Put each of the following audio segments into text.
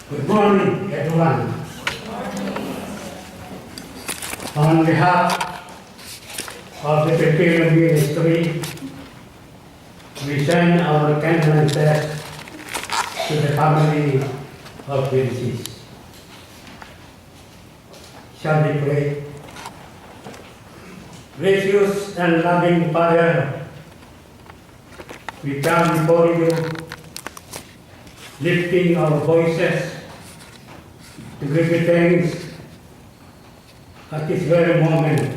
Good morning, everyone. On behalf of the Philippine Ministry, we send our condolences to the family of the deceased. Shall we pray? Gracious and loving Father, we come before you, lifting our voices to give you thanks at this very moment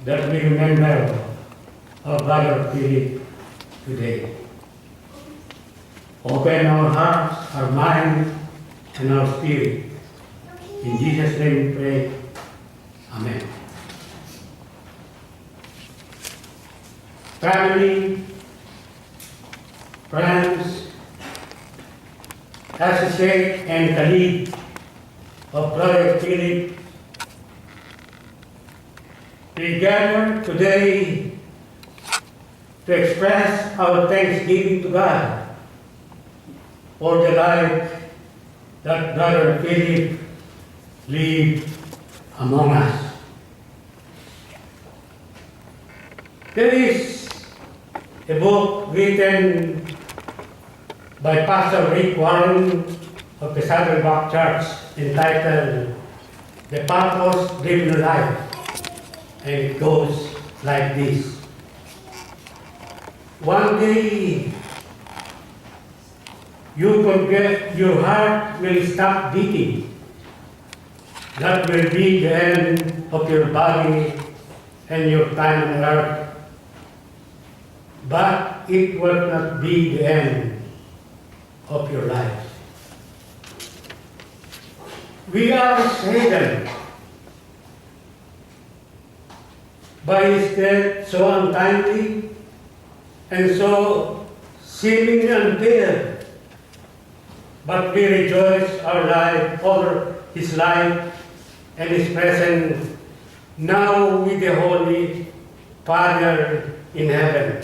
that we remember our brother Philip today. Open our hearts, our mind, and our spirit. In Jesus' name we pray. Amen. Family, friends, associate and colleague of Brother Philip, we gather today to express our thanksgiving to God for the life that Brother Philip lived among us. There is a book written by Pastor Rick Warren of the Southern Baptist Church entitled The Purpose-Driven Life, and it goes like this. One day, you forget, your heart will stop beating. That will be the end of your body and your time on earth. But it will not be the end of your life. We are saddened by his death, so untimely and so seemingly unfair. But we rejoice over his life and his presence now with the Holy Father in heaven,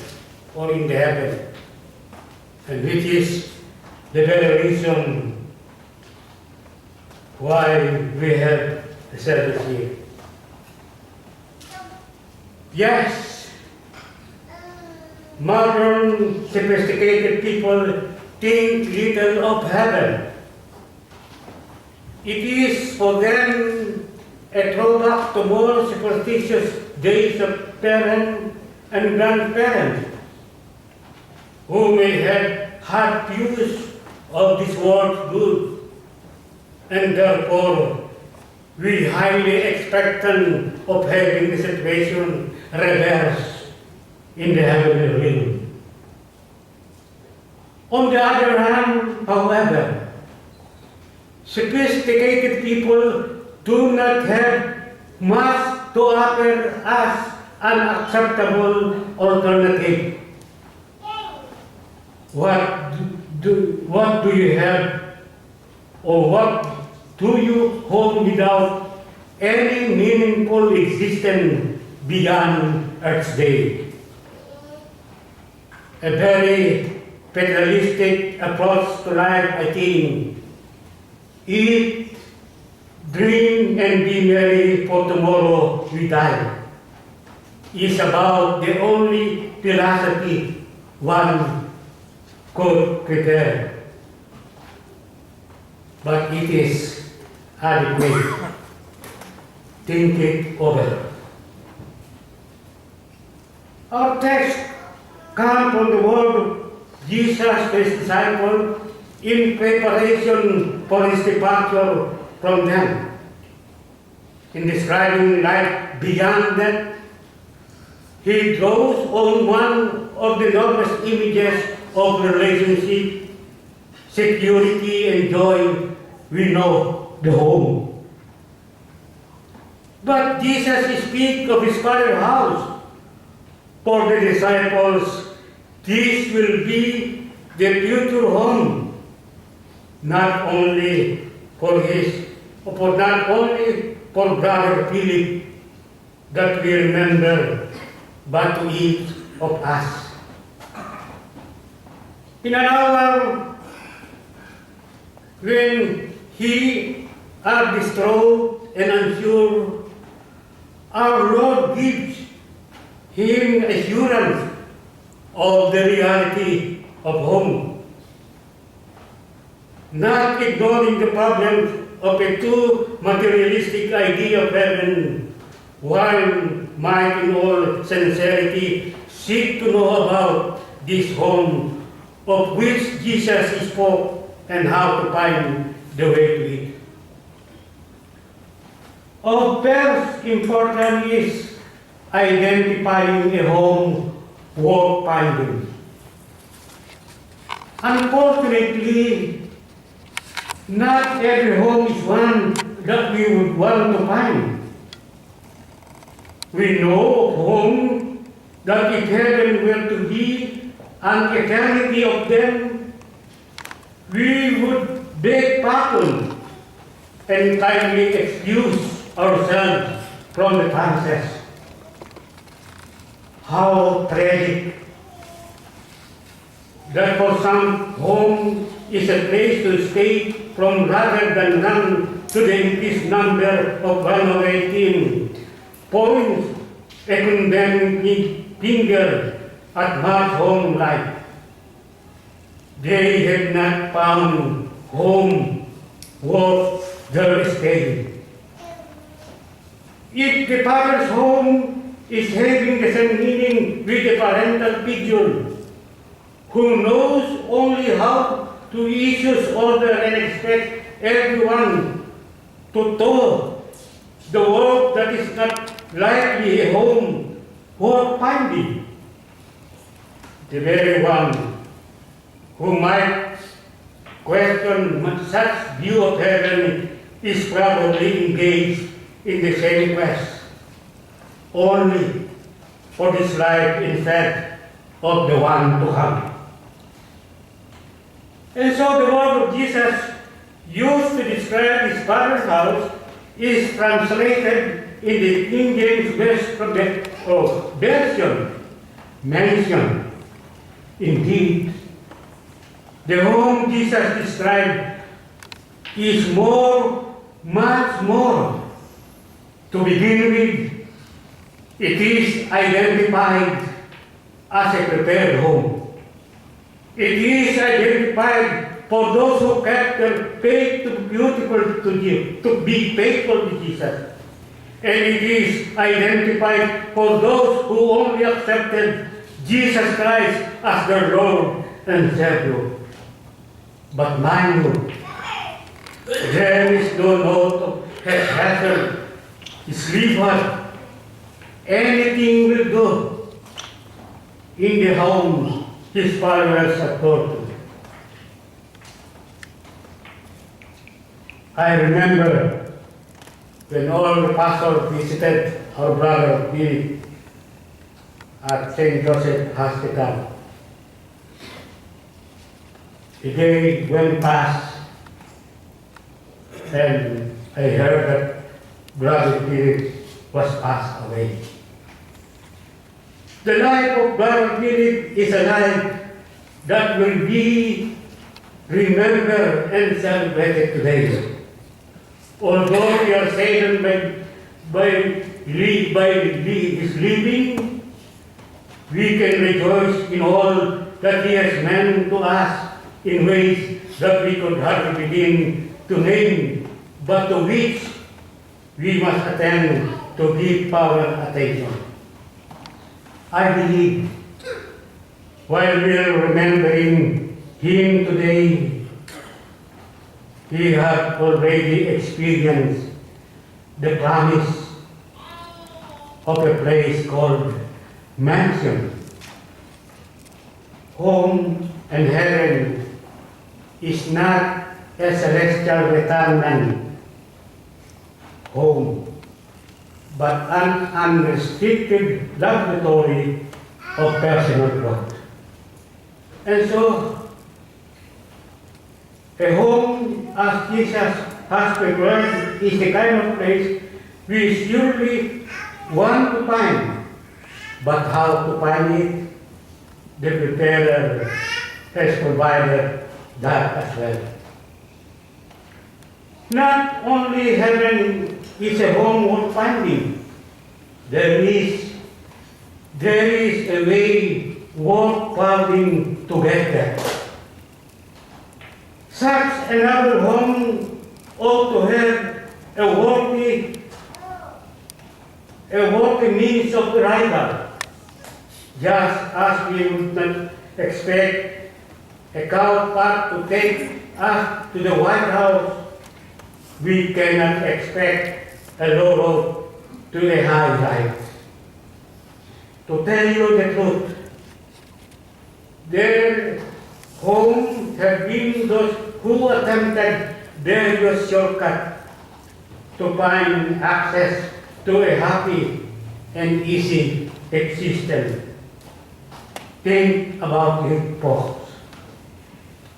or in the heaven, and which is the very reason why we have the service here. Yes, modern sophisticated people think little of heaven. It is for them a throwback to more superstitious days of parents and grandparents who may have had views of this world's good, and therefore we highly expectant of having the situation reversed in the heavenly realm. On the other hand, however, sophisticated people do not have much to offer as an acceptable alternative. What do you have, or what do you hold without any meaningful existence beyond Earth's day? A very fatalistic approach to life, I think. Eat, drink, and be merry, for tomorrow we die, is about the only philosophy one could prepare. But it is adequate. Think it over. Our text comes from the word of Jesus to his disciples in preparation for his departure from them. In describing life beyond death, he draws on one of the noblest images of relationship, security, and joy we know, the home. But Jesus speaks of his Father's house. For the disciples, this will be the future home, not only for Brother Philip that we remember, but to each of us. In an hour when he are distraught and unsure, our Lord gives him assurance of the reality of home, not ignoring the problems of a too materialistic idea of heaven. One might in all sincerity seek to know about this home of which Jesus spoke and how to find the way to it. Of first importance is identifying a home worth finding. Unfortunately, not every home is one that we would want to find. We know of home that if heaven were to be an eternity of them, we would beg pardon and kindly excuse ourselves from the chances. How tragic that for some home is a place to stay from rather than run to the increased number of 118 points a condemning finger at much home life. They have not found home worth their stay. If the father's home is having the same meaning with the parental figure, who knows only how to issue order and expect everyone to do the work that is not likely a home worth finding. The very one who might question such view of heaven is probably engaged in the same quest, only for this life instead of the one to come. And so the word of Jesus used to describe his Father's house is translated in the King James version, mentioned. Indeed, the home Jesus described is much more. To begin with, it is identified as a prepared home. It is identified for those who kept their faith to be faithful to Jesus. And it is identified for those who only accepted Jesus Christ as their Lord and Savior. But mind you, there is no note of haphazard, sleeper, anything will do in the home his followers have taught him. I remember when all the pastors visited our brother Billy at St. Joseph Hospital. The day went past and I heard that Brother Billy was passed away. The life of Brother Billy is a life that will be remembered and celebrated today. Although we are saddened by his living, we can rejoice in all that he has meant to us in ways that we could hardly begin to name, but to which we must attend to give our attention. I believe, while we are remembering him today, he has already experienced the promise of a place called mansion. Home and heaven is not a celestial retirement home, but an unrestricted laboratory of personal growth. And so, a home as Jesus has prepared is the kind of place we surely want to find, but how to find it, the preparer has provided that as well. Not only heaven is a home worth finding, there is a way worth finding to get there. Such another home ought to have a worthy means of arrival, just as we would not expect a cow path to take us to the White House. We cannot expect a low road to a high life. To tell you the truth, their home have been those who attempted various shortcuts to find access to a happy and easy existence. Think about it, folks.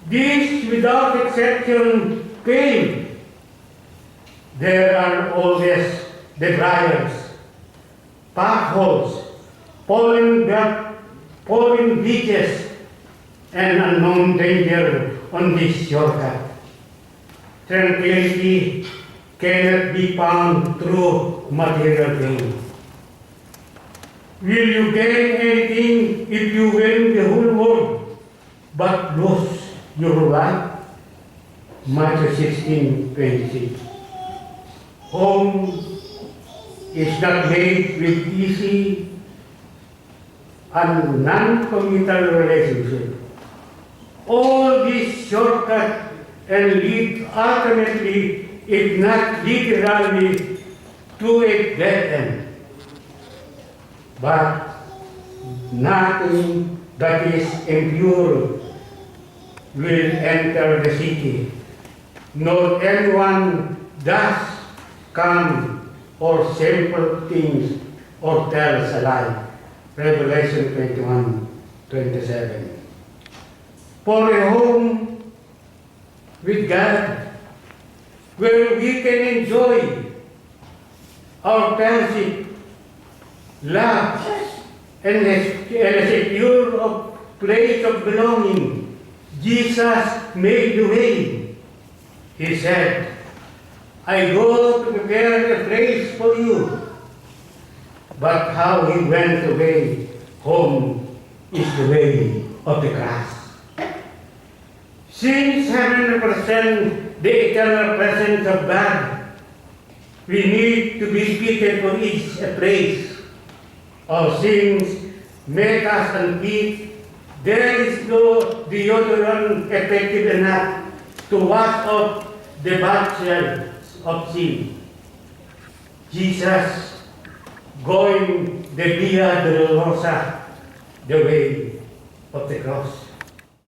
This, without exception, failed. There are always the briars, potholes, falling beaches, and unknown danger on this shortcut. Tranquility cannot be found through material gain. Will you gain anything if you win the whole world but lose your life? Matthew 16:26. Home is not made with easy and non-committal relationship. All these shortcuts and lead ultimately, if not literally, to a dead end. But nothing that is impure will enter the city, nor anyone thus come or simple things or tells a lie. Revelation 21:27. For a home with God, where we can enjoy our fellowship, love, and a secure place of belonging, Jesus made the way. He said, I go to prepare a place for you. But how he went away home is the way of the cross. Since heaven represents the eternal presence of God, we need to be fitted for each place. Our sins make us unfit. There is no deodorant effective enough to wash off the bad shells of sin. Jesus going the Via Dolorosa, the way of the cross.